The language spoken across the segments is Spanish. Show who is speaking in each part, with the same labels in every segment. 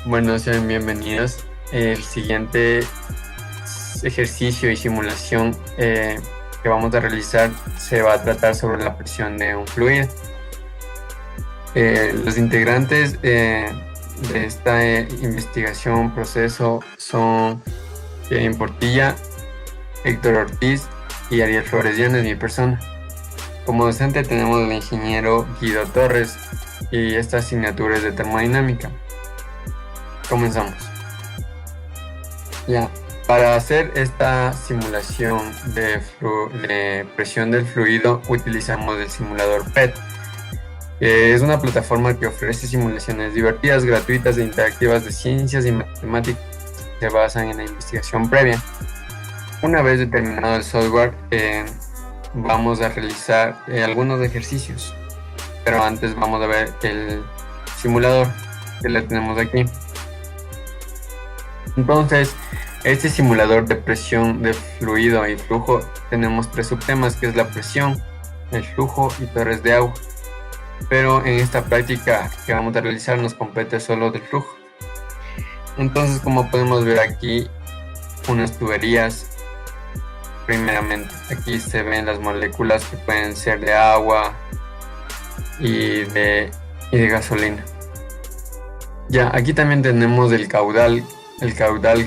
Speaker 1: Bueno, sean bienvenidos. El siguiente ejercicio y simulación que vamos a realizar se va a tratar sobre la presión de un fluido. Los integrantes de esta investigación, proceso, son Kevin Portilla, Héctor Ortiz y Ariel Flores Llanes, mi persona. Como docente tenemos al ingeniero Guido Torres y esta asignatura es de termodinámica. Comenzamos. Ya, para hacer esta simulación de presión del fluido utilizamos el simulador PET. Es una plataforma que ofrece simulaciones divertidas, gratuitas e interactivas de ciencias y matemáticas que se basan en la investigación previa. Una vez determinado el software, vamos a realizar algunos ejercicios, pero antes vamos a ver el simulador que le tenemos aquí. Entonces, este simulador de presión de fluido y flujo tenemos tres subtemas, que es la presión, el flujo y torres de agua. Pero en esta práctica que vamos a realizar nos compete solo del flujo. Entonces, como podemos ver aquí, unas tuberías. Primeramente, aquí se ven las moléculas que pueden ser de agua y de gasolina. Ya, aquí también tenemos el caudal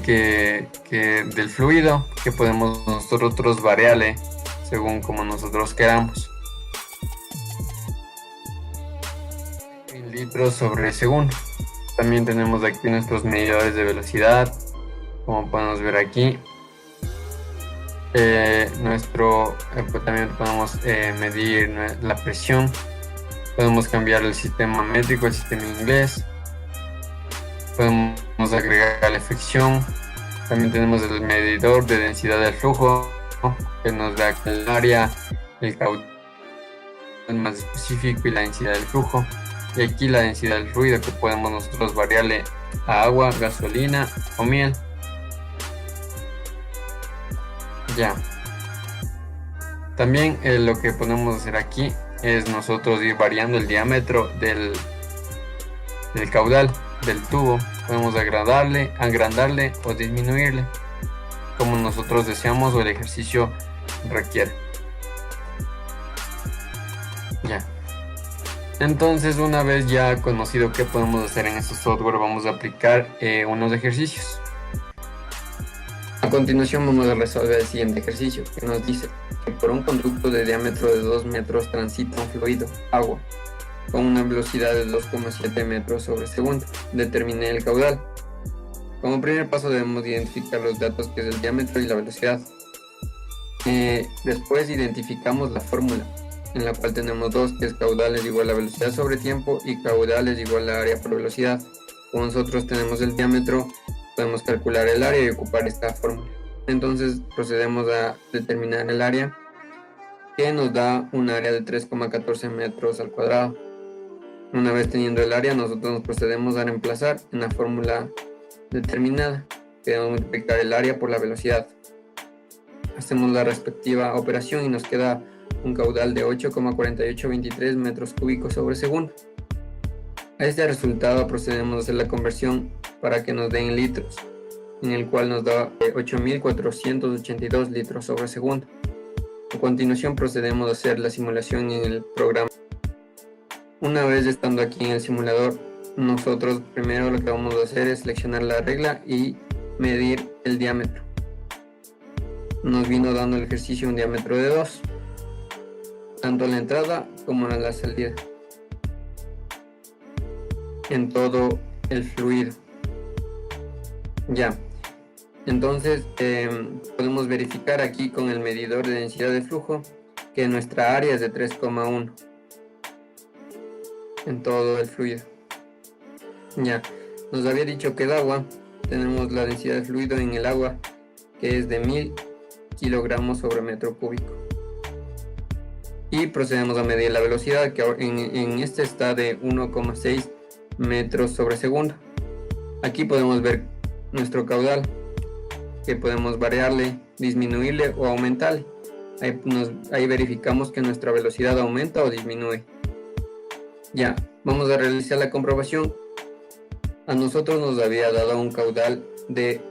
Speaker 1: que del fluido, que podemos nosotros variarle según como nosotros queramos. En litros sobre segundo. También tenemos aquí nuestros medidores de velocidad, como podemos ver aquí. También podemos medir la presión, podemos cambiar el sistema métrico, el sistema inglés, podemos agregar la fricción. También tenemos el medidor de densidad del flujo, que nos da el área, el caudal más específico y la densidad del flujo. Y aquí la densidad del fluido, que podemos nosotros variarle a agua, gasolina o miel. Ya. También lo que podemos hacer aquí es nosotros ir variando el diámetro del caudal del tubo. Podemos agrandarle o disminuirle, como nosotros deseamos o el ejercicio requiere. Ya. Entonces, una vez ya conocido qué podemos hacer en este software, vamos a aplicar unos ejercicios. A continuación vamos a resolver el siguiente ejercicio, que nos dice que por un conducto de diámetro de 2 metros transita un fluido, agua, con una velocidad de 2,7 metros sobre segundo. Determine el caudal. Como primer paso debemos identificar los datos, que es el diámetro y la velocidad. Después identificamos la fórmula, en la cual tenemos dos, que es caudal es igual a velocidad sobre tiempo y caudal es igual a área por velocidad. Como nosotros tenemos el diámetro, podemos calcular el área y ocupar esta fórmula. Entonces procedemos a determinar el área, que nos da un área de 3,14 metros al cuadrado. Una vez teniendo el área, nosotros nos procedemos a reemplazar en la fórmula determinada, que debemos multiplicar el área por la velocidad. Hacemos la respectiva operación y nos queda un caudal de 8,4823 metros cúbicos sobre segundo. A este resultado procedemos a hacer la conversión para que nos den litros, en el cual nos da 8.482 litros sobre segundo. A continuación procedemos a hacer la simulación en el programa. Una vez estando aquí en el simulador, nosotros primero lo que vamos a hacer es seleccionar la regla y medir el diámetro. Nos vino dando el ejercicio un diámetro de 2, tanto a la entrada como a la salida, en todo el fluido. Ya, entonces podemos verificar aquí con el medidor de densidad de flujo que nuestra área es de 3,1 en todo el fluido. Ya, nos había dicho que el agua, tenemos la densidad de fluido en el agua, que es de 1000 kilogramos sobre metro cúbico. Y procedemos a medir la velocidad, que en este está de 1,6 metros sobre segundo. Aquí podemos ver nuestro caudal, que podemos variarle, disminuirle o aumentarle. Ahí verificamos que nuestra velocidad aumenta o disminuye. Ya, vamos a realizar la comprobación. A nosotros nos había dado un caudal de...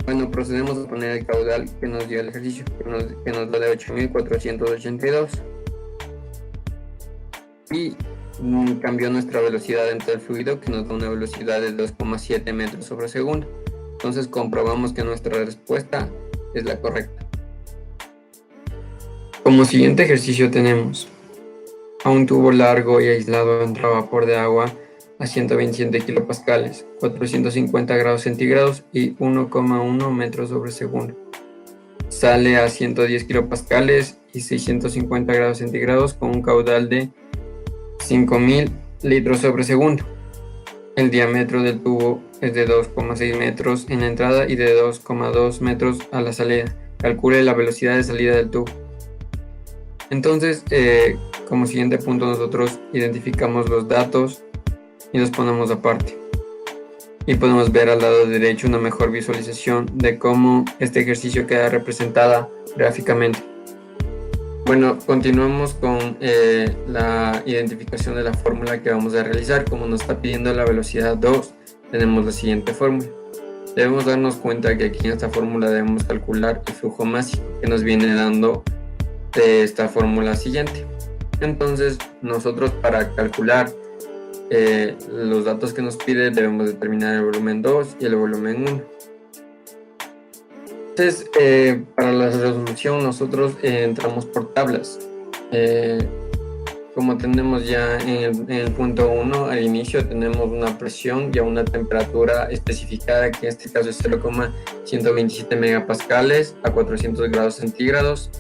Speaker 1: Bueno, procedemos a poner el caudal que nos dio el ejercicio, que nos da de 8.482. Y cambió nuestra velocidad dentro del fluido, que nos da una velocidad de 2,7 metros sobre segundo. Entonces comprobamos que nuestra respuesta es la correcta. Como siguiente ejercicio tenemos: a un tubo largo y aislado entra vapor de agua a 127 kilopascales, 450 grados centígrados y 1,1 metros sobre segundo. Sale a 110 kilopascales y 650 grados centígrados con un caudal de 5.000 litros sobre segundo. El diámetro del tubo es de 2,6 metros en la entrada y de 2,2 metros a la salida. Calcule la velocidad de salida del tubo. Entonces, como siguiente punto, nosotros identificamos los datos y los ponemos aparte. Y podemos ver al lado derecho una mejor visualización de cómo este ejercicio queda representada gráficamente. Bueno, continuamos con la identificación de la fórmula que vamos a realizar. Como nos está pidiendo la velocidad 2, tenemos la siguiente fórmula. Debemos darnos cuenta que aquí en esta fórmula debemos calcular el flujo másico que nos viene dando de esta fórmula siguiente. Entonces, nosotros para calcular los datos que nos pide debemos determinar el volumen 2 y el volumen 1. Entonces, para la resolución nosotros entramos por tablas. Como tenemos ya en el punto 1, al inicio tenemos una presión y una temperatura especificada, que en este caso es 0,127 megapascales a 400 grados centígrados.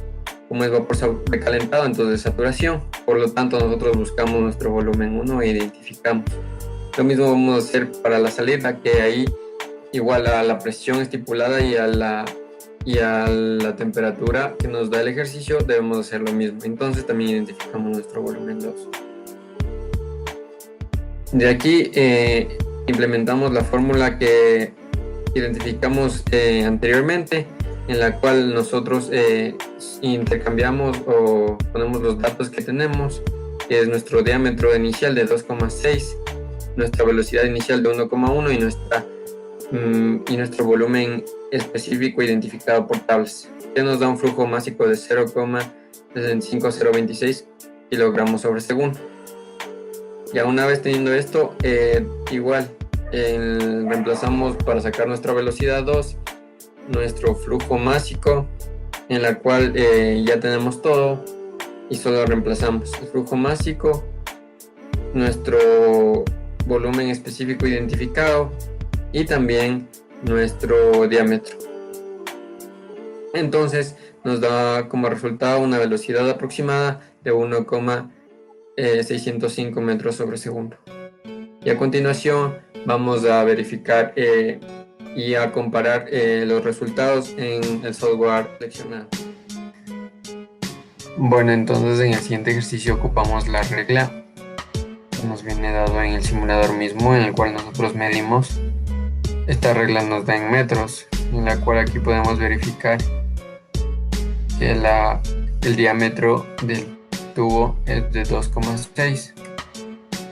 Speaker 1: Como es vapor sobrecalentado, entonces saturación. Por lo tanto, nosotros buscamos nuestro volumen 1 e identificamos. Lo mismo vamos a hacer para la salida, que ahí igual a la presión estipulada y a la temperatura que nos da el ejercicio debemos hacer lo mismo. Entonces también identificamos nuestro volumen 2. De aquí implementamos la fórmula que identificamos anteriormente, en la cual nosotros intercambiamos o ponemos los datos que tenemos, que es nuestro diámetro inicial de 2,6, nuestra velocidad inicial de 1,1 y nuestro volumen específico identificado por tablas, que nos da un flujo másico de 0,5026 kilogramos sobre segundo. Ya una vez teniendo esto, igual reemplazamos para sacar nuestra velocidad 2, nuestro flujo másico, en la cual ya tenemos todo, y solo reemplazamos el flujo másico, nuestro volumen específico identificado y también nuestro diámetro. Entonces nos da como resultado una velocidad aproximada de 1,605 metros sobre segundo. Y a continuación vamos a verificar y a comparar los resultados en el software seleccionado. Bueno, entonces en el siguiente ejercicio ocupamos la regla que nos viene dado en el simulador mismo, en el cual nosotros medimos. Esta regla nos da en metros, en la cual aquí podemos verificar que el diámetro del tubo es de 2,6,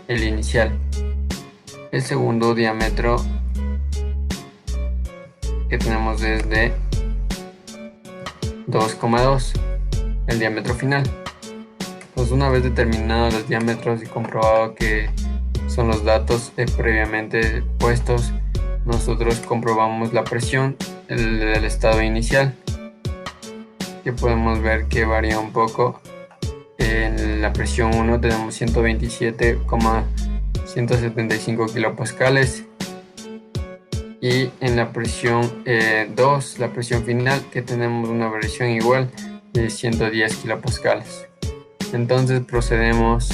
Speaker 1: el inicial. El segundo diámetro que tenemos es de 2,2, el diámetro final. Pues una vez determinados los diámetros y comprobado que son los datos previamente puestos, nosotros comprobamos la presión del estado inicial, que podemos ver que varía un poco. En la presión 1 tenemos 127,175 kilopascales, y en la presión 2, la presión final, que tenemos una variación igual de 110 kilopascales. Entonces procedemos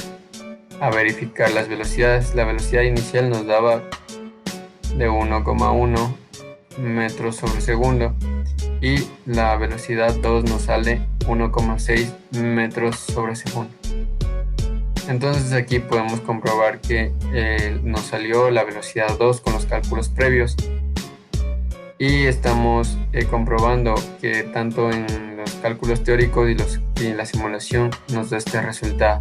Speaker 1: a verificar las velocidades. La velocidad inicial nos daba de 1,1 metros sobre segundo y la velocidad 2 nos sale 1,6 metros sobre segundo. Entonces aquí podemos comprobar que nos salió la velocidad 2 con los cálculos previos, y estamos comprobando que tanto en los cálculos teóricos y en la simulación nos da este resultado.